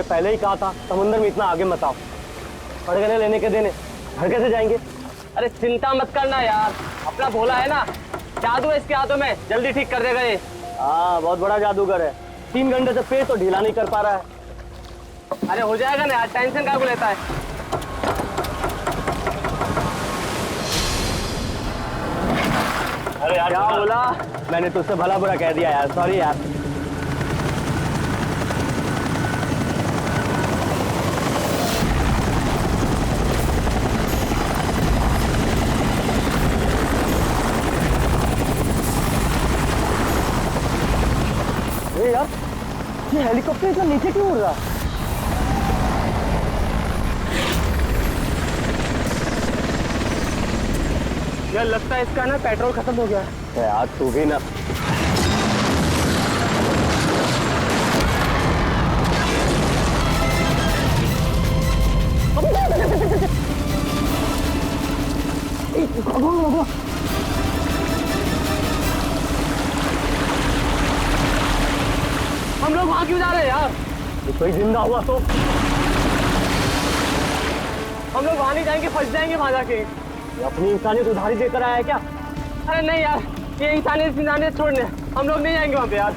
मैंने पहले ही कहा था समुद्र में इतना आगे मत आओ। पड़गने लेने के देने घर कैसे जाएंगे? अरे चिंता मत करना यार, अपना भोला है ना, जादू है इसके हाथों में, जल्दी ठीक कर देगा ये। हाँ बहुत बड़ा जादूगर है, 3 घंटे से पेट तो ढीला नहीं कर पा रहा है। अरे हो जाएगा ना यार, टेंशन काहे को लेता है। अरे यार क्या बोला? मैंने तुझसे भला बुरा कह दिया यार, सॉरी यार। अरे यार ये हेलीकॉप्टर इतना नीचे क्यों उड़ रहा है? यार लगता है इसका ना पेट्रोल खत्म हो गया है। यार तू भी ना। हम लोग वहां क्यों जा रहे हैं यार? कोई जिंदा हुआ तो हम लोग वहां नहीं जाएंगे, फंस जाएंगे वहां जाके। ये अपनी इंसानियत उधारी देकर आया है क्या? अरे नहीं यार, ये इंसानियत छोड़ने हम लोग नहीं जाएंगे वहां पे यार।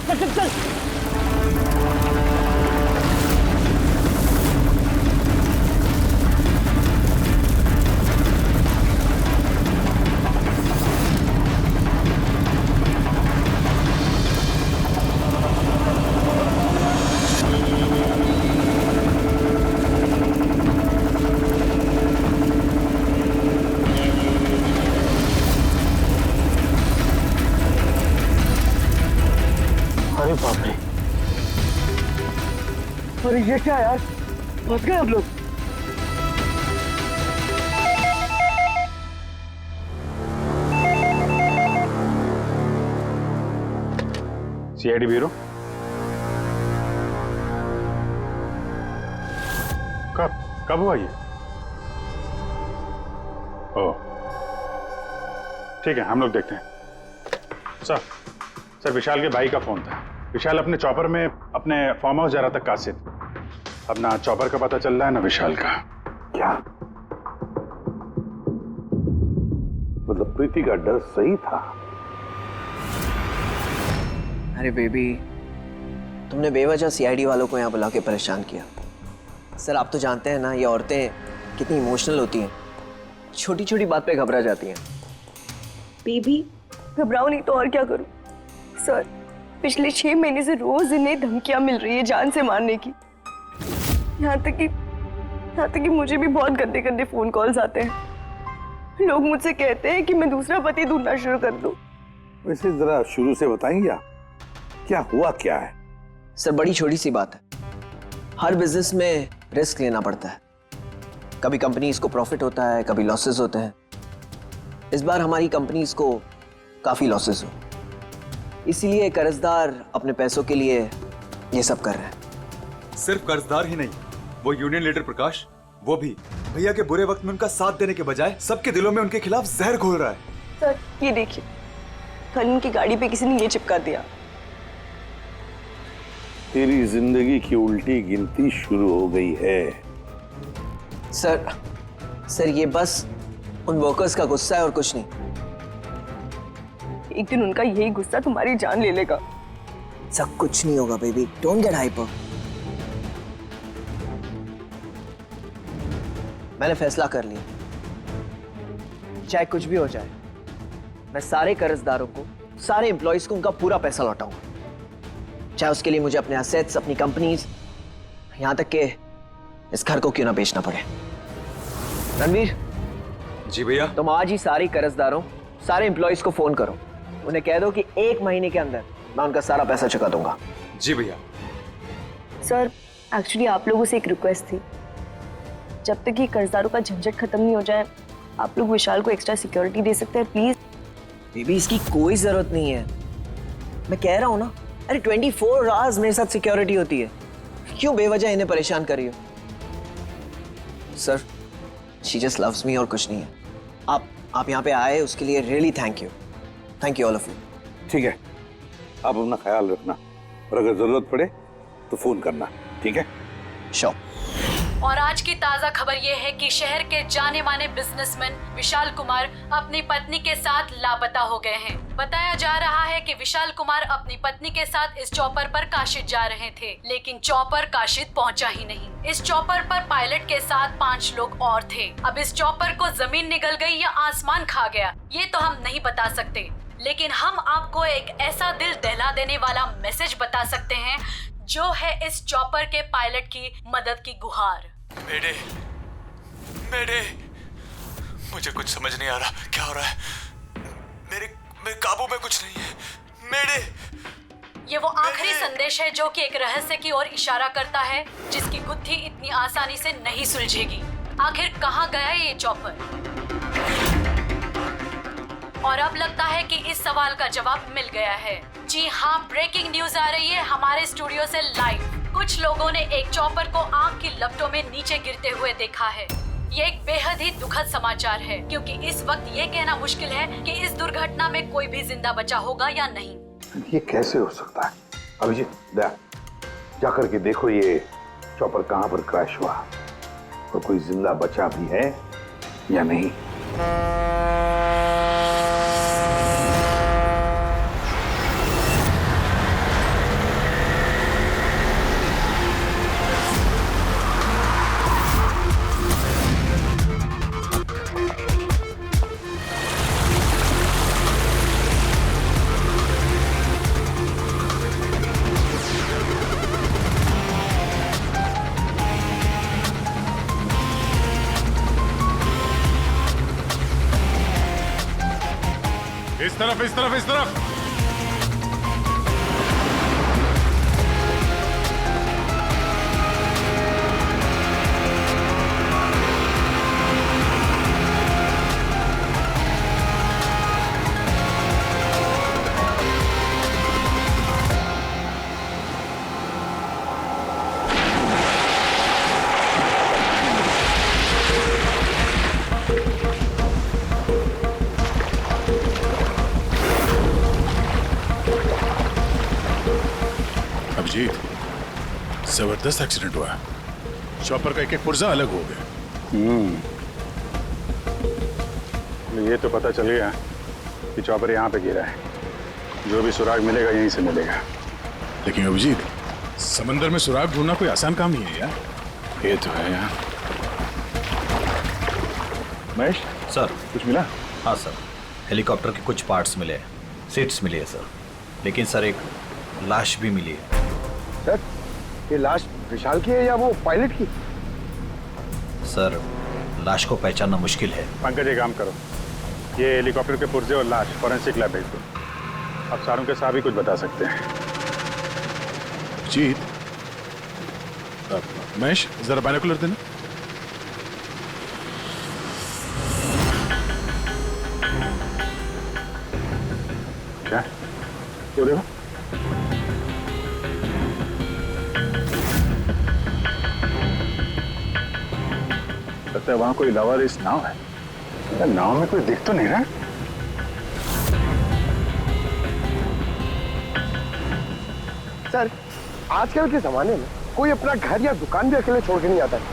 चल चल चल। अरे बाप रे, अरे ये क्या यार, फंस गए हम लोग। सीआईडी ब्यूरो कब हुआ ये? ओह ठीक है, हम लोग देखते हैं। सर विशाल के भाई का फोन था। विशाल अपने चॉपर में अपने फार्म हाउस जा रहा था कासिद। अब ना चॉपर का पता चल रहा है ना विशाल का। क्या मतलब प्रीति का डर सही था? अरे बेबी, तुमने बेवजह सीआईडी वालों को यहाँ बुला के परेशान किया। सर आप तो जानते हैं ना, ये औरतें कितनी इमोशनल होती हैं, छोटी छोटी बात पे घबरा जाती हैं। बेबी घबराओ नहीं तो और क्या करूं? सर पिछले 6 महीने से रोज इन्हें धमकियां मिल रही है जान से मारने की। यहाँ तक कि मुझे भी बहुत गंदे गंदे फोन कॉल्स आते हैं। लोग मुझसे कहते हैं कि मैं दूसरा पति ढूंढना शुरू कर दूं। वैसे जरा शुरू से बताएंगे क्या हुआ क्या है? सर बड़ी छोटी सी बात है, हर बिजनेस में रिस्क लेना पड़ता है। कभी कंपनीज को प्रॉफिट होता है, कभी लॉसेस होते हैं। इस बार हमारी कंपनीज को काफी लॉसेस हो, इसीलिए कर्जदार अपने पैसों के लिए ये सब कर रहे हैं। सिर्फ कर्जदार ही नहीं, वो यूनियन लीडर प्रकाश, वो भी भैया के बुरे वक्त में उनका साथ देने के बजाय सबके दिलों में उनके खिलाफ जहर घोल रहा है। सर ये देखिए, कल उनकी गाड़ी पे किसी ने ये चिपका दिया। तेरी जिंदगी की उल्टी गिनती शुरू हो गई है। सर ये बस उन वर्कर्स का गुस्सा है और कुछ नहीं। एक दिन उनका यही गुस्सा तुम्हारी जान ले लेगा। सब कुछ नहीं होगा बेबी, डोंट गेट हाइपर। मैंने फैसला कर लिया, चाहे कुछ भी हो जाए, मैं सारे कर्जदारों को, सारे एम्प्लॉइज को उनका पूरा पैसा लौटाऊंगा, चाहे उसके लिए मुझे अपने एसेट्स, अपनी कंपनीज, यहां तक कि इस घर को क्यों ना बेचना पड़े। रणवीर जी भैया। तुम आज ही सारे कर्जदारों, सारे एम्प्लॉइज को फोन करो, उन्हें कह दो कि 1 महीने के अंदर मैं उनका सारा पैसा चुका दूंगा। जी भैया। सर एक्चुअली आप लोगों से एक रिक्वेस्ट थी, जब तक ये कर्जदारों का झंझट खत्म नहीं हो जाए, आप लोग विशाल को एक्स्ट्रा सिक्योरिटी दे सकते हैं प्लीज। बेबी इसकी कोई जरूरत नहीं है, मैं कह रहा हूं ना। अरे 24 आवर्स मेरे साथ सिक्योरिटी होती है, क्यों बेवजह इन्हें परेशान कर रही हो? Sir she just loves me और कुछ नहीं है। आप यहाँ पे आए उसके लिए really thank you all of you. ठीक है, आप अपना ख्याल रखना और अगर जरूरत पड़े तो फोन करना। ठीक है? श्योर। और आज की ताजा खबर ये है कि शहर के जाने माने बिजनेसमैन विशाल कुमार अपनी पत्नी के साथ लापता हो गए हैं। बताया जा रहा है कि विशाल कुमार अपनी पत्नी के साथ इस चॉपर पर काशिद जा रहे थे, लेकिन चॉपर काशिद पहुंचा ही नहीं। इस चॉपर पर पायलट के साथ 5 लोग और थे। अब इस चॉपर को जमीन निगल गई या आसमान खा गया, ये तो हम नहीं बता सकते, लेकिन हम आपको एक ऐसा दिल दहला देने वाला मैसेज बता सकते हैं जो है इस चॉपर के पायलट की मदद की गुहार। मेरे मुझे कुछ समझ नहीं आ रहा, क्या हो रहा है? मेरे काबू में कुछ नहीं है। ये वो आखिरी संदेश है जो कि एक रहस्य की ओर इशारा करता है, जिसकी गुत्थी इतनी आसानी से नहीं सुलझेगी। आखिर कहाँ गया ये चॉपर? और अब लगता है कि इस सवाल का जवाब मिल गया है। जी हाँ, ब्रेकिंग न्यूज आ रही है हमारे स्टूडियो से लाइव। कुछ लोगों ने एक चॉपर को आग की लपटों में नीचे गिरते हुए देखा है। ये एक बेहद ही दुखद समाचार है, क्योंकि इस वक्त ये कहना मुश्किल है कि इस दुर्घटना में कोई भी जिंदा बचा होगा या नहीं। ये कैसे हो सकता है? अभिजीत, जाकर के देखो ये चॉपर कहाँ पर क्रैश हुआ और कोई जिंदा बचा भी है या नहीं। इस तरफ। अभिजीत, जबरदस्त एक्सीडेंट हुआ। चॉपर का एक पुर्जा अलग हो गया। ये तो पता चल गया कि चॉपर यहाँ पे गिरा है। जो भी सुराग मिलेगा यहीं से मिलेगा। लेकिन अभिजीत, समंदर में सुराग ढूंढना कोई आसान काम नहीं है यार। ये तो है यार। महेश सर, कुछ मिला? हाँ सर, हेलीकॉप्टर के कुछ पार्ट्स मिले, सीट्स मिली है सर। लेकिन सर एक लाश भी मिली है। सर, ये लाश विशाल की है या वो पायलट की? सर, लाश को पहचानना मुश्किल है। पंकज, एक काम करो, ये हेलीकॉप्टर के पुर्जे और लाश फॉरेंसिक लैब भेज दो। अब सारों के साथ ही कुछ बता सकते हैं। जीत, महेश जरा बाइनोकुलर देना। क्या क्यों देखो? लगता है वहां कोई लावारिस नाव है। नाव में कोई दिख तो नहीं रहा। सर, आजकल के जमाने में कोई अपना घर या दुकान भी अकेले छोड़ के नहीं आता है।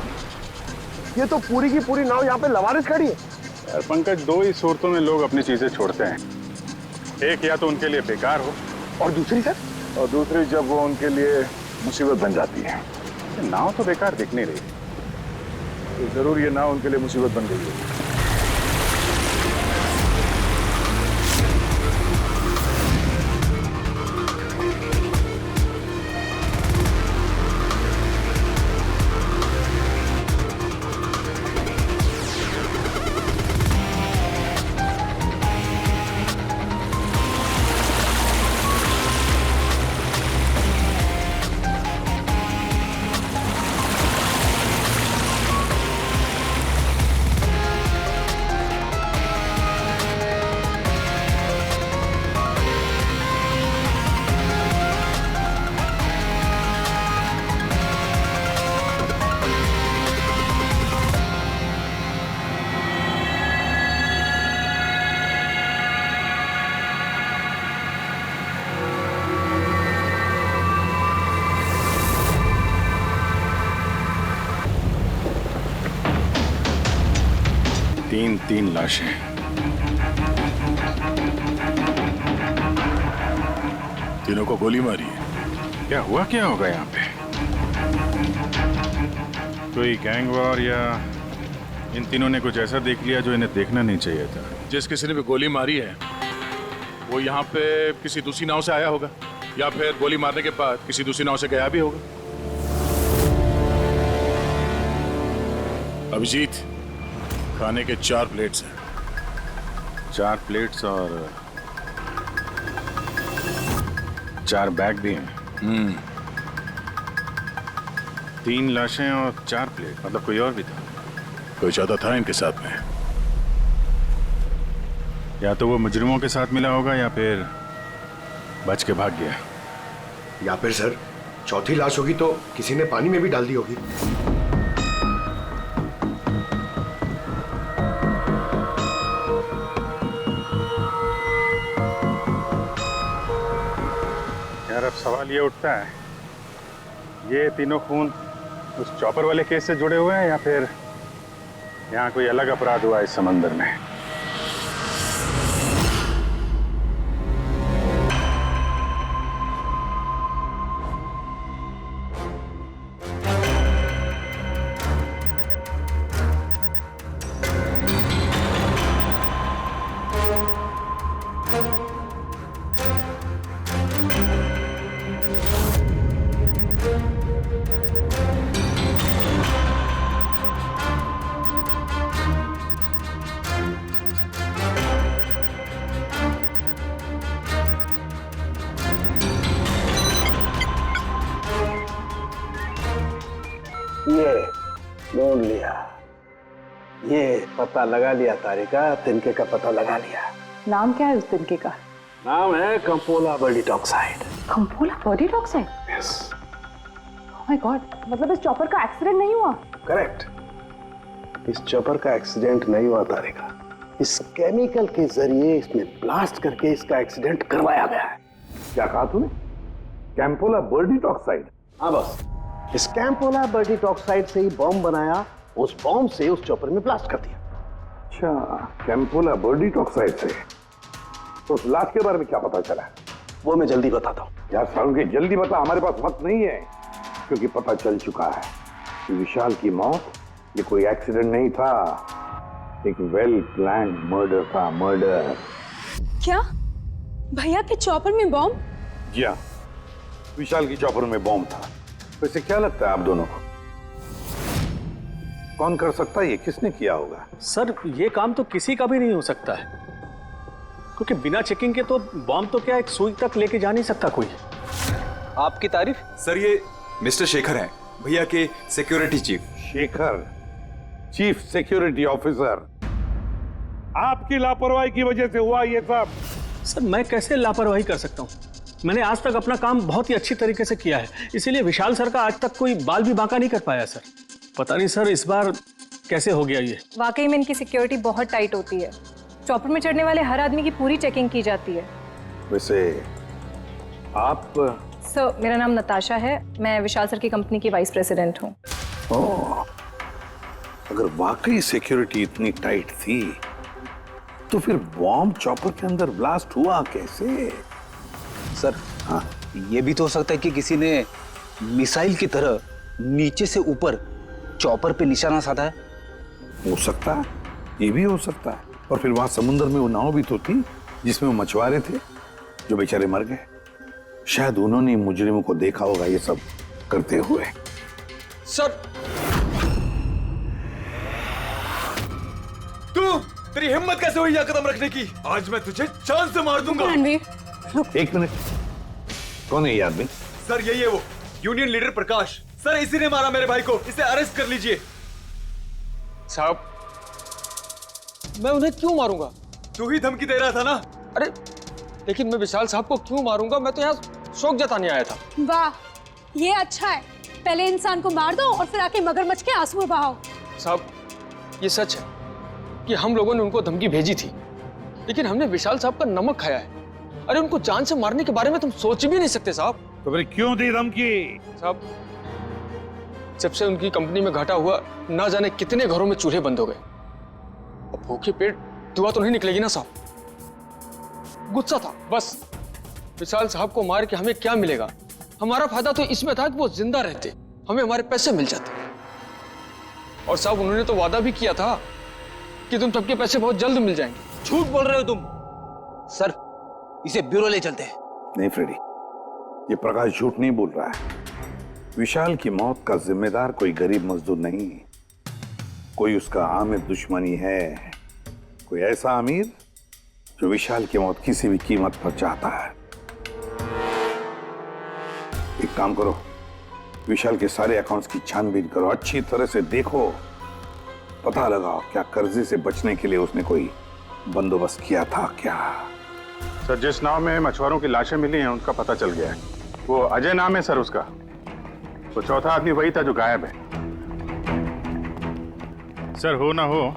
ये तो पूरी की पूरी नाव यहाँ पे लवारिस खड़ी है। यार पंकज, दो ही सूरतों में लोग अपनी चीजें छोड़ते हैं। एक या तो उनके लिए बेकार हो, और दूसरी सर? और दूसरी जब वो उनके लिए मुसीबत बन जाती है। नाव तो बेकार दिख नहीं रही, तो जरूर ये नाव उनके लिए मुसीबत बन गई है। 3 लाशें। तीनों को गोली मारी है। क्या हुआ, क्या होगा यहाँ पे? कोई गैंग वॉर या इन तीनों ने कुछ ऐसा देख लिया जो इन्हें देखना नहीं चाहिए था। जिस किसी ने भी गोली मारी है वो यहाँ पे किसी दूसरी नाव से आया होगा या फिर गोली मारने के बाद किसी दूसरी नाव से गया भी होगा। अभिजीत, खाने के 4 प्लेट्स हैं। 4 प्लेट्स और 4 बैग भी हैं। 3 लाशें और 4 प्लेट, मतलब कोई और भी था? कोई ज्यादा था इनके साथ में। या तो वो मुजरिमों के साथ मिला होगा या फिर बच के भाग गया। या फिर सर चौथी लाश होगी तो किसी ने पानी में भी डाल दी होगी। यार अब सवाल ये उठता है, ये तीनों खून उस चॉपर वाले केस से जुड़े हुए हैं या फिर यहाँ कोई अलग अपराध हुआ इस समंदर में? ये ढूंढ लिया, ये पता लगा लिया तारिका, तिनके का पता लगा लिया। नाम क्या है उस तिनके का? नाम है कंपोला बर्डी टॉक्साइड। कंपोला बर्डी टॉक्साइड? यस। ओह माय गॉड, मतलब इस चॉपर का एक्सीडेंट नहीं हुआ? करेक्ट, इस चॉपर का एक्सीडेंट नहीं हुआ तारिका, इस केमिकल के जरिए इसमें ब्लास्ट करके इसका एक्सीडेंट करवाया गया है। क्या कहा तूने? कैंपोला बर्डी टॉक्साइड? हाँ बस, इस कैंपोला बर्डी टॉक्साइड से ही बॉम्ब बनाया, उस बॉम्ब से उस चॉपर में ब्लास्ट कर दिया। अच्छा, कैंपोला बर्डी टॉक्साइड से। तो उस लाश के बारे में क्या पता चला? वो मैं जल्दी बताता हूँ। यार सारुण के जल्दी बता, हमारे पास वक्त नहीं है, क्योंकि पता चल चुका है कि विशाल की मौत ये कोई एक्सीडेंट नहीं था, एक वेल प्लान्ड मर्डर था। मर्डर। क्या भैया के चॉपर में बॉम्ब? जी हाँ, विशाल की चॉपर में बॉम्ब था। वैसे क्या लगता है आप दोनों को, कौन कर सकता है ये? किसने किया होगा? सर ये काम तो किसी का भी नहीं हो सकता है, क्योंकि बिना चेकिंग के तो बॉम्ब तो क्या एक सुई तक लेके जा नहीं सकता कोई। आपकी तारीफ? सर ये मिस्टर शेखर हैं, भैया के security chief. Shekhar, chief security officer. आपकी लापरवाही की वजह से हुआ ये सब। सर मैं कैसे लापरवाही कर सकता हूँ? मैंने आज तक अपना काम बहुत ही अच्छी तरीके से किया है, इसीलिए विशाल सर का आज तक कोई बाल भी बांका नहीं कर पाया सर। पता नहीं सर इस बार कैसे हो गया ये। वाकई में इनकी सिक्योरिटी बहुत टाइट होती है, चॉपर में चढ़ने वाले हर आदमी की पूरी चेकिंग की जाती है। वैसे आप? सर मेरा नाम नताशा है, मैं विशाल सर की कंपनी की वाइस प्रेसिडेंट हूँ। ओह, अगर वाकई सिक्योरिटी इतनी टाइट थी तो फिर बॉम्ब चॉपर के अंदर ब्लास्ट हुआ कैसे? सर हाँ, ये भी तो हो सकता है कि किसी ने मिसाइल की तरह नीचे से ऊपर चॉपर पे निशाना साधा है। हो सकता है, ये भी हो सकता है। और फिर वहां समुद्र में वो नाव भी तो थी जिसमें वो मछुआरे थे जो बेचारे मर गए। शायद उन्होंने मुजरिमों को देखा होगा ये सब करते हुए। सर तू, तेरी हिम्मत कैसे हुई यह कदम रखने की? आज मैं तुझे जान से मार दूंगा। एक मिनट, कौन है ये आदमी? सर यही है वो यूनियन लीडर प्रकाश। सर इसी ने मारा मेरे भाई को, इसे अरेस्ट कर लीजिए। साहब मैं उन्हें क्यों मारूंगा? तू ही धमकी दे रहा था ना। अरे लेकिन मैं विशाल साहब को क्यों मारूंगा? मैं तो यहाँ शोक जताने आया था। वाह, ये अच्छा है, पहले इंसान को मार दो और फिर आके मगरमच्छ के आंसू बहाओ। साहब ये सच है कि हम लोगों ने उनको धमकी भेजी थी, लेकिन हमने विशाल साहब का नमक खाया है। अरे उनको जान से मारने के बारे में तुम सोच भी नहीं सकते साहब। तो फिर क्यों दी धमकी? साहब जब से उनकी कंपनी में घाटा हुआ, ना जाने कितने घरों में चूल्हे बंद हो गए। भूखे पेट दुआ तो नहीं निकलेगी ना साहब। गुस्सा था बस। विशाल साहब को मार के हमें क्या मिलेगा? हमारा फायदा तो इसमें था कि वो जिंदा रहते, हमें हमारे पैसे मिल जाते। और साहब उन्होंने तो वादा भी किया था कि तुम सबके पैसे बहुत जल्द मिल जाएंगे। झूठ बोल रहे हो तुम। सर, इसे ब्यूरो ले चलते हैं। नहीं फ्रेडी, ये प्रकाश झूठ नहीं बोल रहा है। विशाल की मौत का जिम्मेदार कोई गरीब मजदूर नहीं, कोई उसका आमिर दुश्मनी है, कोई ऐसा अमीर जो विशाल की मौत किसी भी कीमत पर चाहता है। एक काम करो, विशाल के सारे अकाउंट्स की छानबीन करो, अच्छी तरह से देखो, पता लगाओ क्या कर्जे से बचने के लिए उसने कोई बंदोबस्त किया था क्या। सर, जिस नाव में मछुआरों की लाशें मिली हैं उनका पता चल गया है। वो अजय नाम है सर उसका। वो चौथा आदमी वही था जो गायब है। सर, हो ना हो,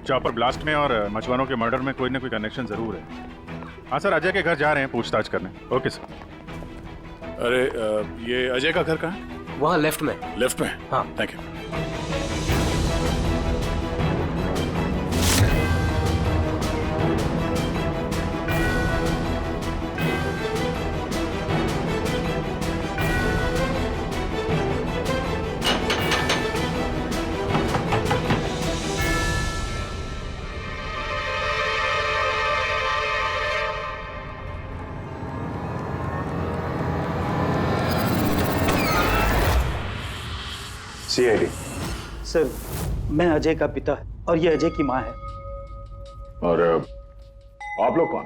चॉपर ब्लास्ट में और मछुआरों के मर्डर में कोई ना कोई कनेक्शन जरूर है। हाँ सर, अजय के घर जा रहे हैं पूछताछ करने। Okay sir. अरे ये अजय का घर कहाँ है? वहाँ लेफ्ट में। लेफ्ट में? हाँ। Thank you. सीआईडी। सर, मैं अजय का पिता और ये अजय की माँ है। और आप लोग कौन?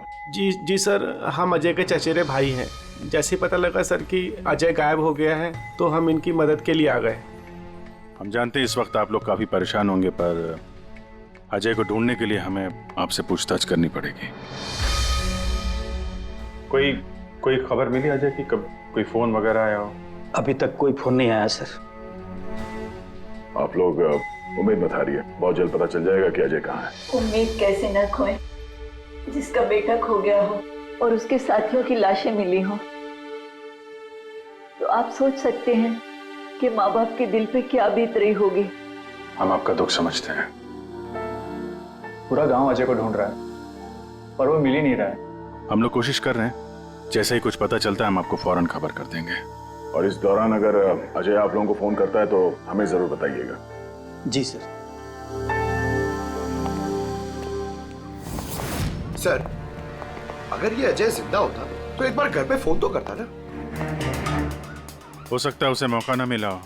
जी सर, हम अजय के चचेरे भाई हैं। जैसे ही पता लगा सर कि अजय गायब हो गया है तो हम इनकी मदद के लिए आ गए। हम जानते हैं इस वक्त आप लोग काफी परेशान होंगे, पर अजय को ढूंढने के लिए हमें आपसे पूछताछ करनी पड़ेगी। कोई खबर मिली अजय की? कब कोई फोन वगैरह आया हो? अभी तक कोई फोन नहीं आया सर। आप लोग उम्मीद मत हारिए, बहुत जल्द पता चल जाएगा कि अजय कहाँ है। उम्मीद कैसे न खोए, जिसका बेटा खो गया हो और उसके साथियों की लाशें मिली हो, तो आप सोच सकते हैं कि माँ बाप के दिल पे क्या बीत रही होगी। हम आपका दुख समझते हैं। पूरा गांव अजय को ढूंढ रहा है पर वो मिल ही नहीं रहा है। हम लोग कोशिश कर रहे हैं, जैसे ही कुछ पता चलता है हम आपको फौरन खबर कर देंगे। और इस दौरान अगर अजय आप लोगों को फोन करता है तो हमें जरूर बताइएगा। जी सर। सर, अगर ये अजय जिंदा होता तो एक बार घर पे फोन तो करता ना। हो सकता है उसे मौका ना मिला हो,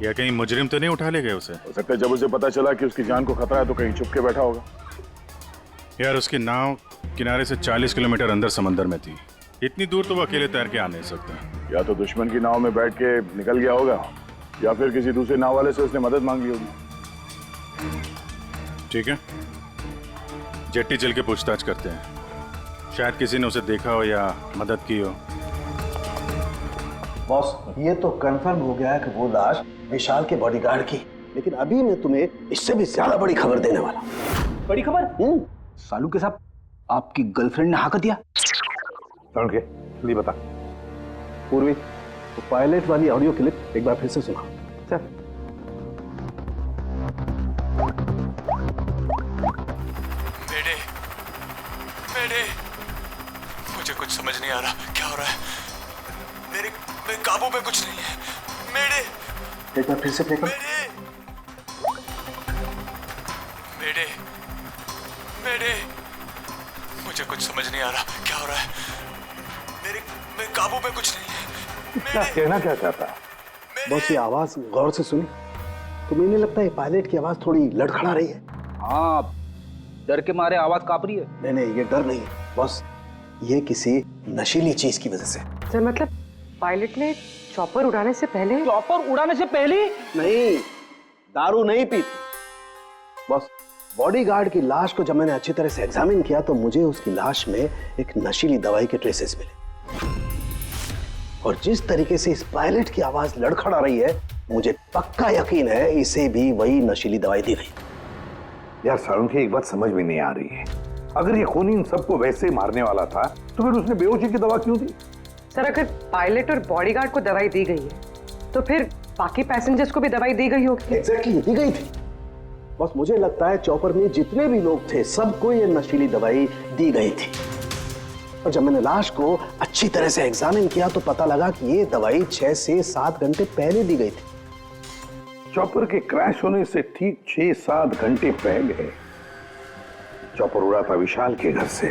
या कहीं मुजरिम तो नहीं उठा ले गए उसे। हो सकता है जब उसे पता चला कि उसकी जान को खतरा है तो कहीं छुप के बैठा होगा। यार, उसकी नाव किनारे से 40 किलोमीटर अंदर समंदर में थी। इतनी दूर तो वो अकेले तैर के आ नहीं सकता। या तो दुश्मन की नाव में बैठ के निकल गया होगा, या फिर किसी दूसरे नाव वाले से उसने मदद मांग ली होगी। ठीक है, जेट्टी चल के पूछताछ करते हैं, शायद किसी ने उसे देखा हो या मदद की हो। बॉस, ये तो कंफर्म हो गया है कि वो लाश विशाल के बॉडीगार्ड की, लेकिन अभी मैं तुम्हें इससे भी ज्यादा बड़ी खबर देने वाला। बड़ी खबर? सालू के साथ आपकी गर्लफ्रेंड ने हाँ कर दिया। के लिए बता पूर्वी, तो पायलट वाली ऑडियो क्लिप एक बार फिर से सुना। चल। मेरे मुझे कुछ समझ नहीं आ रहा, क्या हो रहा है? मेरे काबू में कुछ नहीं है। मेरे एक बार फिर से प्ले कर। मेरे मुझे कुछ समझ नहीं आ रहा, क्या हो रहा है? मेरे काबू में कुछ नहीं है। क्या कहना क्या चाहता है? बस ये आवाज गौर से सुनी, तुम्हें नहीं लगता है पायलट की आवाज थोड़ी लड़खड़ा रही है? हाँ, डर के मारे आवाज कांप रही है। नहीं, ये डर नहीं है बस, ये किसी नशीली चीज की वजह से। सर, मतलब पायलट ने चॉपर उड़ाने से पहले? चॉपर उड़ाने से पहले? नहीं, दारू नहीं पी थी। बस बॉडीगार्ड की लाश को जब मैंने अच्छी तरह से एग्जामिन किया तो मुझे उसकी लाश में एक नशीली दवाई के ट्रेसेस मिले, और जिस तरीके से इस पायलट की आवाज लड़खड़ा रही है, मुझे पक्का यकीन है इसे भी वही नशीली दवाई दी गई। यार सारुण, एक बात समझ में नहीं आ रही है, अगर ये खूनी इन सबको वैसे ही मारने वाला था तो फिर उसने बेहोशी की दवा क्यों दी? सर, अगर पायलट और बॉडीगार्ड को दवाई दी गई है तो फिर बाकी पैसेंजर्स को भी दवाई दी गई होगी। एग्जैक्टली, दी गई थी। बस मुझे लगता है चॉपर में जितने भी लोग थे सबको ये नशीली दवाई दी गई थी। और जब मैंने लाश को अच्छी तरह से एग्जामिन किया तो पता लगा कि ये दवाई 6 से 7 घंटे पहले दी गई थी। चॉपर के क्रैश होने से ठीक 6-7 घंटे पहले चॉपर उड़ा था विशाल के घर से।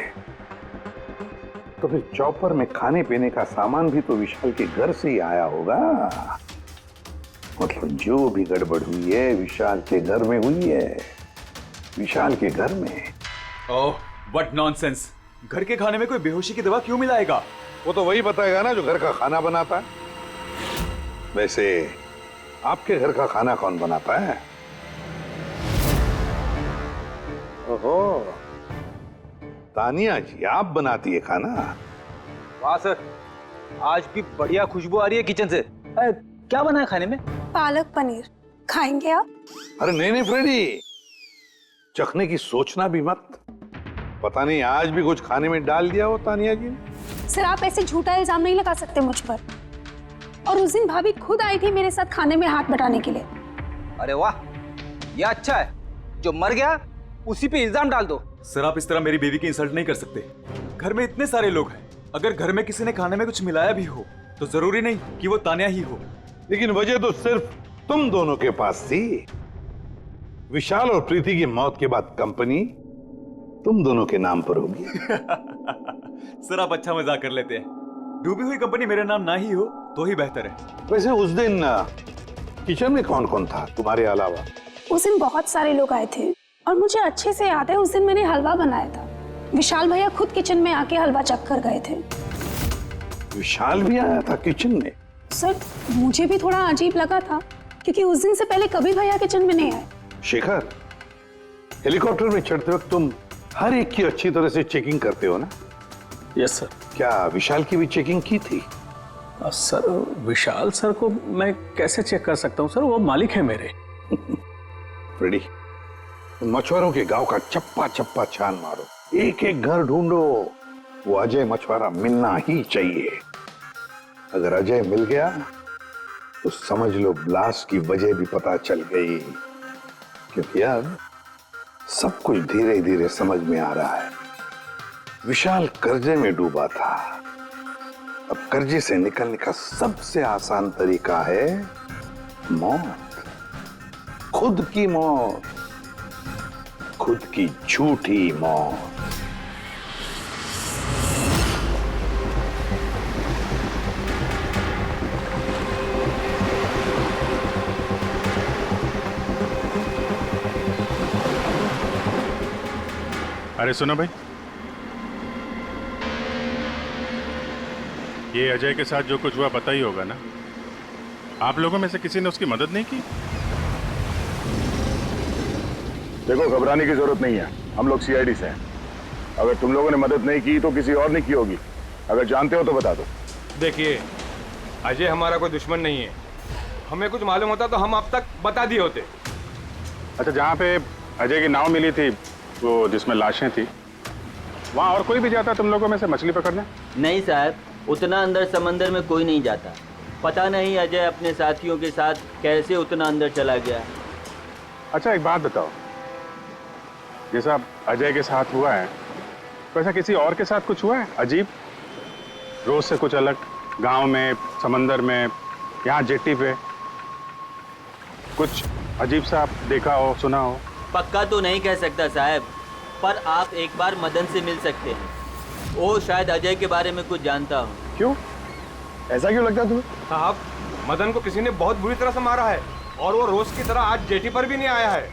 तो फिर चॉपर में खाने पीने का सामान भी तो विशाल के घर से ही आया होगा। मतलब जो भी गड़बड़ हुई है विशाल के घर में हुई है, विशाल के घर में। Oh what nonsense. घर के खाने में कोई बेहोशी की दवा क्यों मिलाएगा? वो तो वही बताएगा ना जो घर का खाना बनाता है। वैसे आपके घर का खाना कौन बनाता है? ओहो, तानिया जी आप बनाती है खाना? वाह सर, आज भी बढ़िया खुशबू आ रही है किचन से। क्या बना है खाने में? पालक पनीर खाएंगे आप? अरे नहीं नहीं फ्रेडी, चखने की सोचना भी मत। पता नहीं आज भी कुछ खाने में डाल दिया हो तानिया जी ने। सर आप ऐसे झूठा इल्जाम नहीं लगा सकते मुझ पर। और उस दिन भाभी खुद आई थी मेरे साथ खाने में हाथ बटाने के लिए। अरे वाह, ये अच्छा है। जो मर गया उसी पे इल्जाम डाल दो। सर आप इस तरह मेरी बीवी की इंसल्ट नहीं कर सकते। घर में इतने सारे लोग हैं, अगर घर में किसी ने खाने में कुछ मिलाया भी हो तो जरूरी नहीं कि वो तानिया ही हो। लेकिन वजह तो सिर्फ तुम दोनों के पास थी। विशाल और प्रीति की मौत के बाद कंपनी तुम दोनों के नाम पर होगी। सर आप अच्छा मजाक कर लेते हैं। डूबी हुई कंपनी मेरे नाम ना ही हो तो ही बेहतर है। वैसे उस दिन किचन में कौन कौन था तुम्हारे अलावा? उस दिन बहुत सारे लोग आए थे और मुझे अच्छे से याद है उस दिन मैंने हलवा बनाया था। विशाल भैया खुद किचन में आके हलवा चख कर गए थे। विशाल भी आया था किचन में? सर मुझे भी थोड़ा अजीब लगा था क्योंकि उस दिन से पहले कभी भैया किचन में नहीं आए। शेखर, हेलीकॉप्टर में चढ़ते वक्त तुम हर एक की अच्छी तरह से चेकिंग करते हो ना? Yes sir. क्या विशाल की भी चेकिंग की थी? सर विशाल सर को मैं कैसे चेक कर सकता हूँ सर, वो मालिक है मेरे। फ्रेडी, मछुआरों के गांव का चप्पा चप्पा छान मारो, एक एक घर ढूंढो। वो अजय मछुआरा मिलना ही चाहिए। अगर अजय मिल गया तो समझ लो ब्लास्ट की वजह भी पता चल गई। क्योंकि अब सब कुछ धीरे धीरे समझ में आ रहा है। विशाल कर्जे में डूबा था। अब कर्जे से निकलने का सबसे आसान तरीका है मौत। खुद की मौत, खुद की झूठी मौत। अरे सुनो भाई, ये अजय के साथ जो कुछ हुआ पता ही होगा ना? आप लोगों में से किसी ने उसकी मदद नहीं की? देखो घबराने की जरूरत नहीं है, हम लोग सीआईडी से हैं। अगर तुम लोगों ने मदद नहीं की तो किसी और ने की होगी। अगर जानते हो तो बता दो। देखिए अजय हमारा कोई दुश्मन नहीं है। हमें कुछ मालूम होता तो हम अब तक बता दिए होते। अच्छा, जहाँ पे अजय की नाव मिली थी, वो जिसमें लाशें थी, वहाँ और कोई भी जाता तुम लोगों में से मछली पकड़ने? नहीं साहब, उतना अंदर समंदर में कोई नहीं जाता। पता नहीं अजय अपने साथियों के साथ कैसे उतना अंदर चला गया। अच्छा एक बात बताओ, जैसा अजय के साथ हुआ है वैसा किसी और के साथ कुछ हुआ है अजीब, रोज से कुछ अलग? गांव में, समंदर में, यहाँ जेट्टी पे कुछ अजीब सा देखा हो, सुना हो? पक्का तो नहीं कह सकता साहब, पर आप एक बार मदन से मिल सकते हैं। वो शायद अजय के बारे में कुछ जानता हो। क्यों? ऐसा क्यों लगता है तुम्हें? साहब मदन को किसी ने बहुत बुरी तरह से मारा है और वो रोज की तरह आज जेटी पर भी नहीं आया है।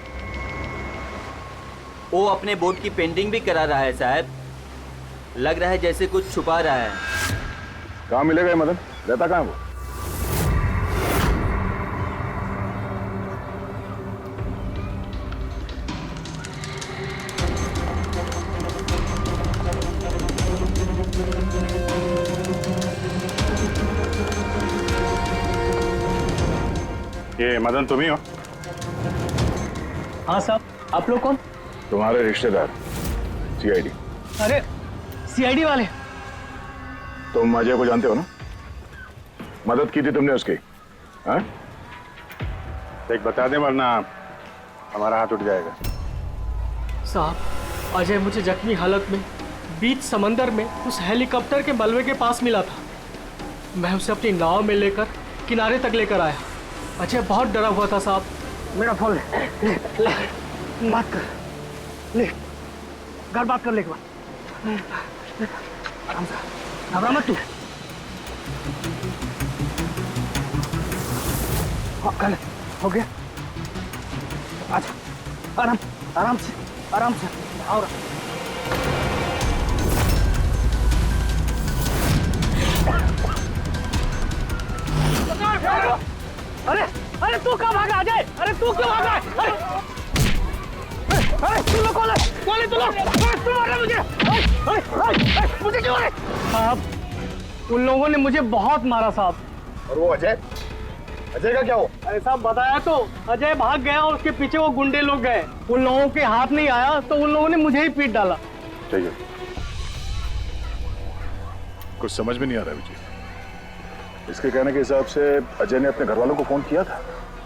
वो अपने बोट की पेंटिंग भी करा रहा है साहब। लग रहा है जैसे कुछ छुपा रहा है। कहाँ मिलेगा ये मदन? रहता कहाँ वो? ये मदन तुम ही हो? हाँ साहब, आप लोग कौन? तुम्हारे रिश्तेदार, सीआईडी। अरे सीआईडी वाले? तुम अजय को जानते हो ना? मदद की थी तुमने उसकी? हाँ? एक बता दें, वरना हमारा हाथ उठ जाएगा। साहब, अजय मुझे जख्मी हालत में बीच समंदर में उस हेलीकॉप्टर के मलबे के पास मिला था। मैं उसे अपनी नाव में लेकर किनारे तक लेकर आया। अजय बहुत डरा हुआ था साहब। मेरा फोन ले, बात कर, ले घर बात कर ले एक बार। आराम से, घबरा मत तू। हाँ, कर ले, हो गया। अच्छा, आराम से आओ। अरे तू कहाँ भागा अजय? अरे तू क्यों भागा? अरे तू लोग कौन है तू लोग? तू मार रहा मुझे? मुझे क्यों मारे? साहब, उन लोगों ने मुझे बहुत मारा साहब। और वो अजय का क्या हो? अरे साहब बताया तो, अजय भाग गया और उसके पीछे वो गुंडे लोग गए। उन लोगों के हाथ नहीं आया तो उन लोगों ने मुझे ही पीट डाला। ठीक है, कुछ समझ में नहीं आ रहा विजय। इसके कहने के हिसाब से अजय ने अपने घर वालों को फोन किया था,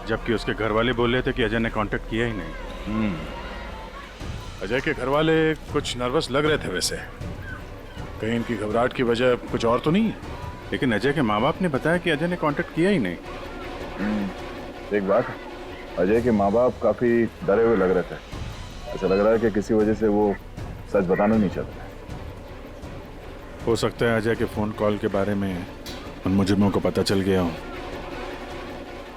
जबकि उसके घर वाले बोल रहे थे कि अजय ने कांटेक्ट किया ही नहीं। अजय के घर वाले कुछ नर्वस लग रहे थे वैसे। कहीं इनकी घबराहट की वजह कुछ और तो नहीं है? लेकिन अजय के माँ बाप ने बताया कि अजय ने कांटेक्ट किया ही नहीं। एक बात, अजय के माँ बाप काफी डरे हुए लग रहे थे। ऐसा लग रहा है कि किसी वजह से वो सच बताना नहीं चाहते। हो सकता है अजय के फोन कॉल के बारे में उन मुजरिमों को पता चल गया हो,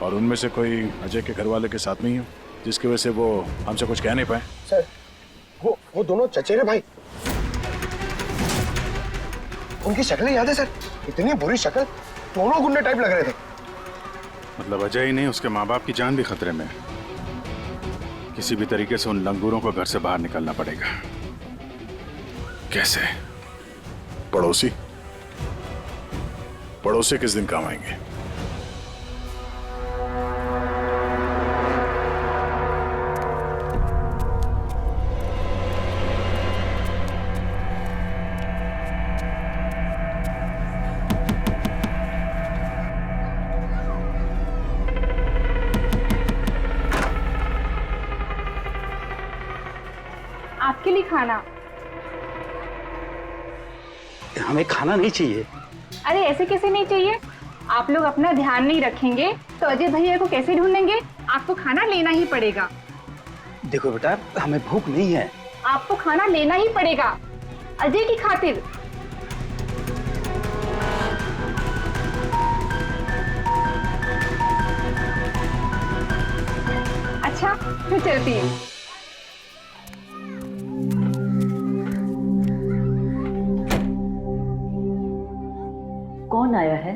और उनमें से कोई अजय के घर वाले के साथ नहीं हो, जिसकी वजह से वो हमसे कुछ कह नहीं पाए। सर, वो दोनों चचेरे भाई, उनकी शक्लें याद है सर? इतनी बुरी शक्ल, दोनों गुंडे टाइप लग रहे थे। मतलब अजय ही नहीं, उसके माँ बाप की जान भी खतरे में। किसी भी तरीके से उन लंगूरों को घर से बाहर निकलना पड़ेगा। कैसे? पड़ोसी किस दिन काम आएंगे? आपके लिए खाना। हमें खाना नहीं चाहिए। अरे ऐसे कैसे नहीं चाहिए? आप लोग अपना ध्यान नहीं रखेंगे तो अजय भैया को कैसे ढूंढेंगे? आपको खाना लेना ही पड़ेगा। देखो बेटा, हमें भूख नहीं है। आपको खाना लेना ही पड़ेगा अजय की खातिर। अच्छा, मैं चलती हूँ। कौन आया है?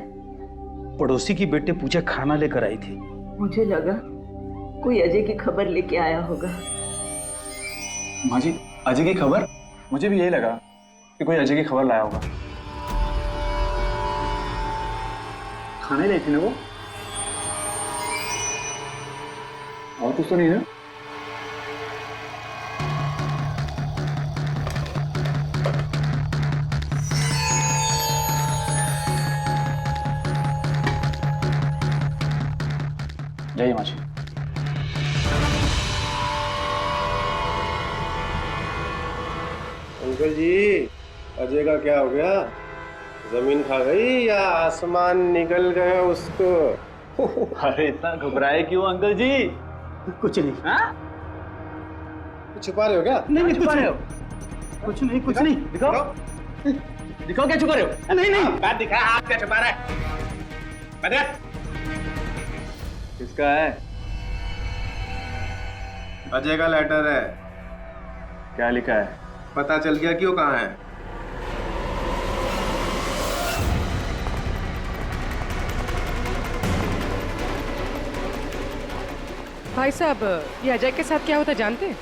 पड़ोसी की बेटी पूजा खाना लेकर आई थी। मुझे लगा कोई अजय की खबर लेके आया होगा। माँ जी, अजय की खबर? मुझे भी यही लगा कि कोई अजय की खबर लाया होगा। खाने लाई थी ना वो? और कुछ तो नहीं है? जय माँ जी। अंकल जी, अजय का क्या हो गया? जमीन खा गई या आसमान निकल गया उसको? अरे इतना घबराए क्यों अंकल जी? कुछ नहीं। हाँ? छुपा रहे हो क्या? नहीं, छुपा रहे हो? कुछ नहीं। दिखाओ क्या छुपा रहे हो? नहीं। बात दिखा, हाथ क्या छुपा रहा है? बता। किसका है? अजय का लेटर है। क्या लिखा है? पता चल गया कि वो कहाँ है। भाई साहब, ये अजय के साथ क्या होता जानते हैं?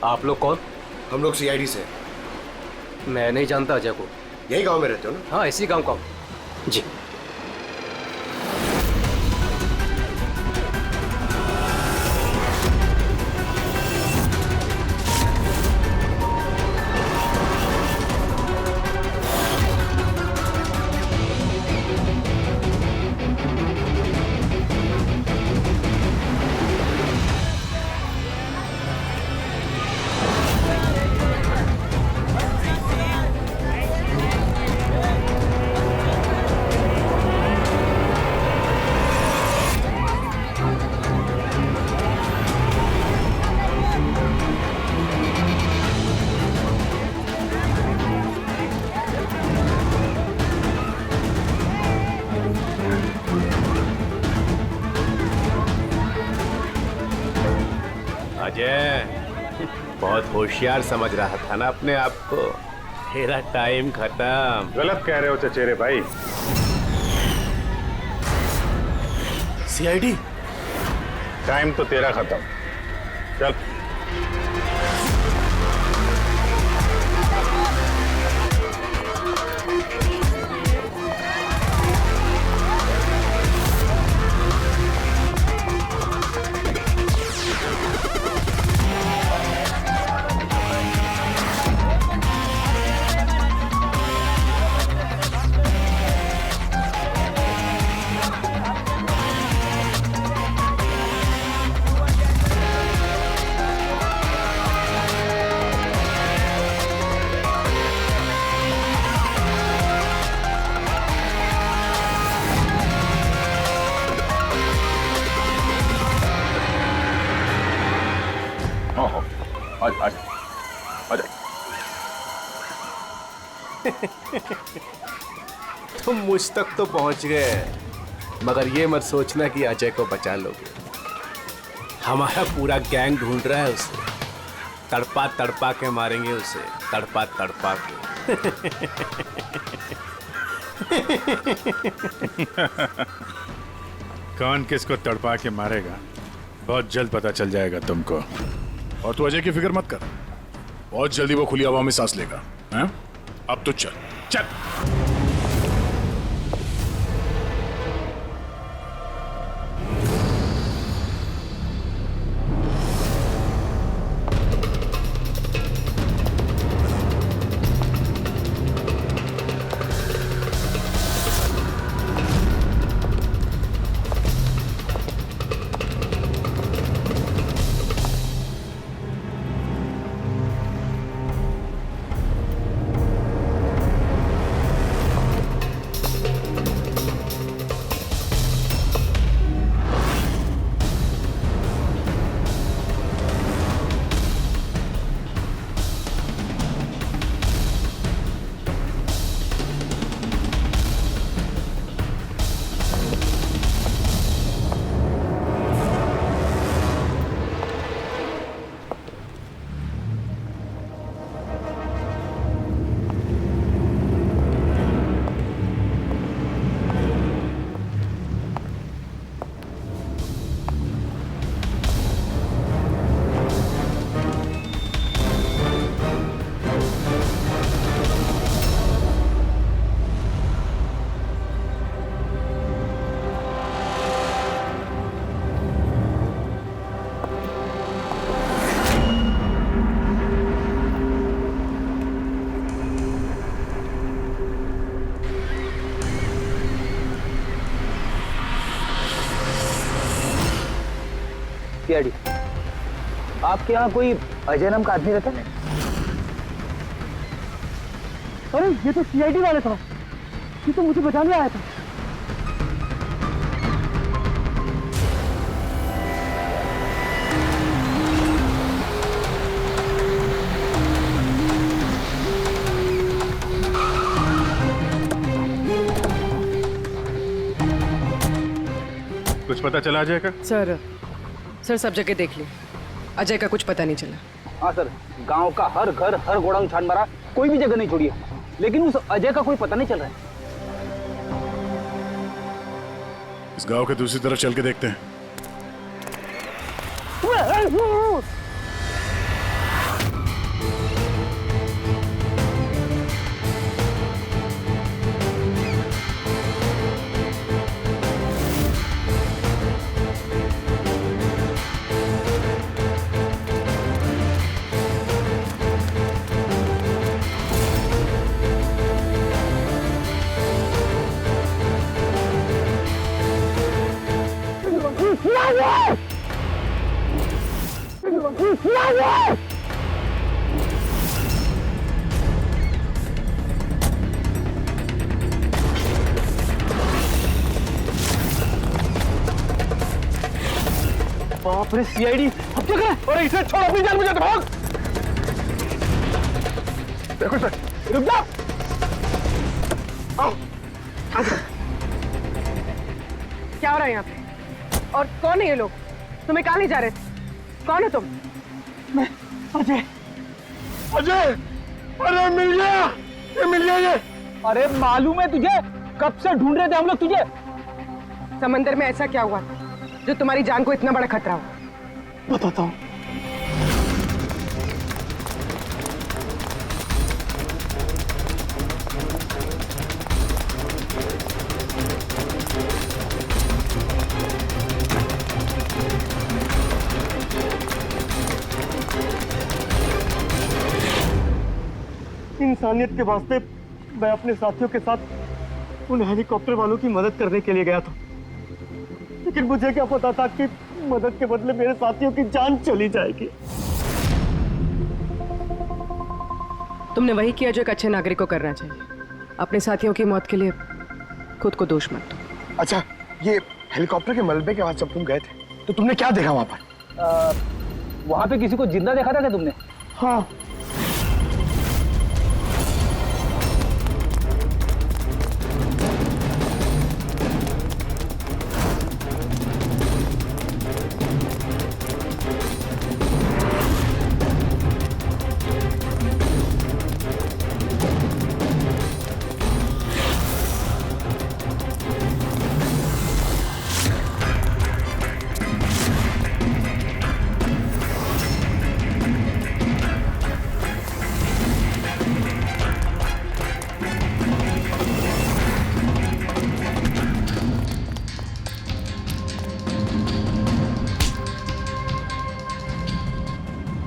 आप लोग कौन? हम लोग सीआईडी से। मैं नहीं जानता अजय को। यही गांव में रहते हो ना? हाँ, इसी गांव का। जी। बहुत होशियार समझ रहा था ना अपने आप को। तेरा टाइम खत्म। गलत कह रहे हो चचेरे भाई। सीआईडी टाइम तो तेरा खत्म। चल। तुम मुझ तक तो पहुंच गए, मगर ये मत सोचना कि अजय को बचा लोगे। हमारा पूरा गैंग ढूंढ रहा है उसे। तड़पा तड़पा के मारेंगे उसे, तड़पा तड़पा के। कौन किसको तड़पा के मारेगा बहुत जल्द पता चल जाएगा तुमको। और तू अजय की फिक्र मत कर, बहुत जल्दी वो खुली हवा में सांस लेगा। हैं? अब तो चल चल। आपके यहाँ कोई अजय नाम का आदमी रहता है? अरे ये तो सीआईडी वाले था, ये तो मुझे बचाने आया था। कुछ पता चला अजय का? सर सब जगह देख ली, अजय का कुछ पता नहीं चला। हाँ सर, गांव का हर घर हर गोडाउन छान मारा, कोई भी जगह नहीं छोड़ी है, लेकिन उस अजय का कोई पता नहीं चल रहा है। इस गांव के दूसरी तरफ चल के देखते हैं। बाप रे, सीआईडी! अब क्या करें? अरे इसे छोड़, अपनी जान बचा, भाग! देखो सर, रुक जा! आओ, क्या हो रहा है यहाँ पे? और कौन है ये लोग? तुम्हें कहाँ ले जा रहे थे? कौन हो तुम? मैं अजय, अजय, अरे मिल गया, ये मिल गया ये। अरे मालूम है तुझे, कब से ढूंढ रहे थे हम लोग तुझे। समंदर में ऐसा क्या हुआ जो तुम्हारी जान को इतना बड़ा खतरा हो? बताता हूँ। इंसानियत के वास्ते मैं अपने साथियों के साथ उन हेलीकॉप्टर वालों की मदद करने के लिए गया था, लेकिन मुझे क्या पता था कि मदद के बदले मेरे साथियों की जान चली जाएगी। तुमने वही किया जो एक अच्छे नागरिक को करना चाहिए। अपने साथियों की मौत के लिए खुद को दोष मत दो। अच्छा, ये हेलीकॉप्टर के मलबे के बाद जब तुम गए थे तो तुमने क्या देखा वहां पर? वहां पे किसी को जिंदा देखा था क्या तुमने? हाँ।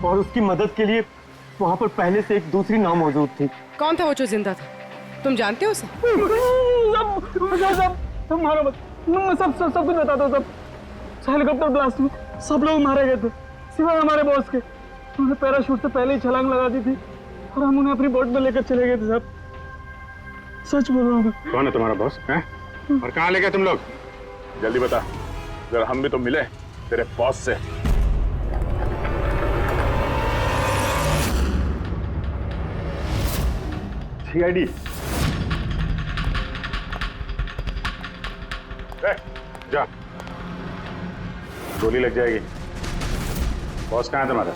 और उसकी मदद के लिए वहां पर पहले से एक दूसरी नाव मौजूद थी। कौन था वो जो जिंदा था? तुम जानते हो उसे? सब कुछ बता दो। सब हेलीकॉप्टर ब्लास्ट में सब लोग मारे गए थे सिवाय हमारे बॉस के। उन्होंने पैराशूट से पहले ही छलांग लगा दी थी और हम उन्हें अपनी बोट में लेकर चले गए थे। सब सच बोल रहा हूँ। कौन है तुम्हारा बॉस है? और कहाँ ले गए तुम लोग? जल्दी बता, जरा हम भी तो मिले तेरे बॉस से। सीआईडी। जा, गोली लग जाएगी। बॉस कहाँ है तुम्हारा?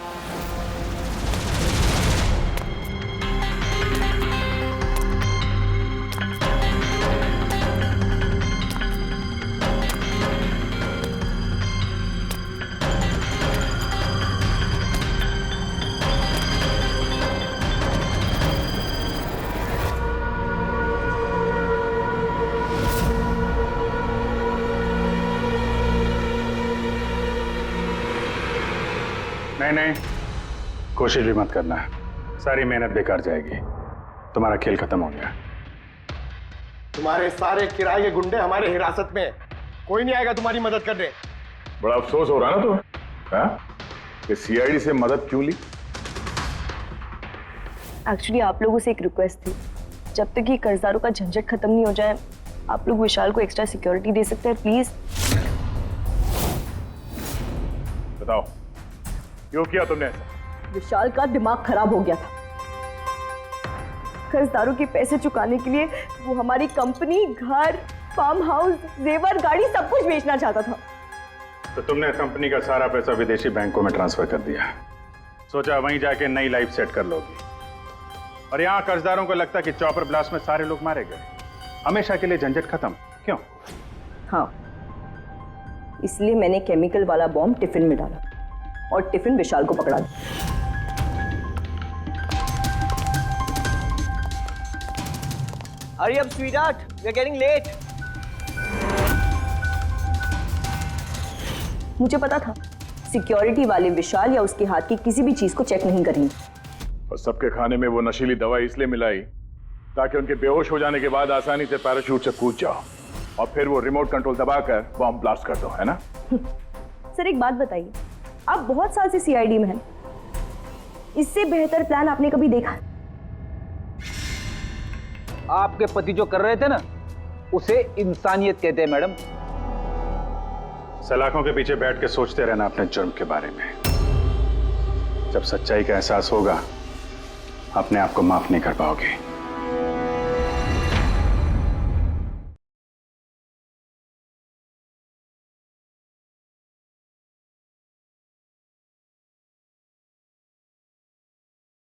नहीं, कोशिश भी मत करना, सारी मेहनत बेकार जाएगी। तुम्हारा खेल खत्म हो गया। तुम्हारे सारे किराए के गुंडे हमारे हिरासत में, कोई नहीं आएगा तुम्हारी मदद करने। बड़ा अफसोस हो रहा ना तुम्हें कि सीआईडी से मदद क्यों ली? एक्चुअली आप लोगों से एक रिक्वेस्ट थी, जब तक ये कर्जदारों का झंझट खत्म नहीं हो जाए आप लोग विशाल को एक्स्ट्रा सिक्योरिटी दे सकते हैं प्लीज। बताओ क्यों किया तुमने ऐसा? विशाल का दिमाग खराब हो गया था। कर्जदारों के पैसे चुकाने के लिए वो हमारी कंपनी, घर, फार्म हाउस, जेवर, गाड़ी सब कुछ बेचना चाहता था। तो तुमने कंपनी का सारा पैसा विदेशी बैंकों में ट्रांसफर कर दिया, सोचा वहीं जाके नई लाइफ सेट कर लोगी। और यहाँ कर्जदारों को लगता कि चॉपर ब्लास्ट में सारे लोग मारे गए, हमेशा के लिए झंझट खत्म। क्यों? हाँ, इसलिए मैंने केमिकल वाला बॉम्ब टिफिन में डाला और टिफिन विशाल को पकड़ा दिया। Hurry up, sweetheart. We're getting late. मुझे पता था सिक्योरिटी वाले विशाल या उसके हाथ की किसी भी चीज को चेक नहीं करेंगे। और सबके खाने में वो नशीली दवाई इसलिए मिलाई ताकि उनके बेहोश हो जाने के बाद आसानी से पैराशूट से कूद जाओ और फिर वो रिमोट कंट्रोल दबाकर बॉम्ब ब्लास्ट कर दो, है ना? सर एक बात बताइए, आप बहुत साल से सीआईडी में हैं, इससे बेहतर प्लान आपने कभी देखा? आपके पति जो कर रहे थे ना, उसे इंसानियत कहते हैं मैडम। सलाखों के पीछे बैठ के सोचते रहना अपने जुर्म के बारे में। जब सच्चाई का एहसास होगा अपने आप को माफ नहीं कर पाओगे।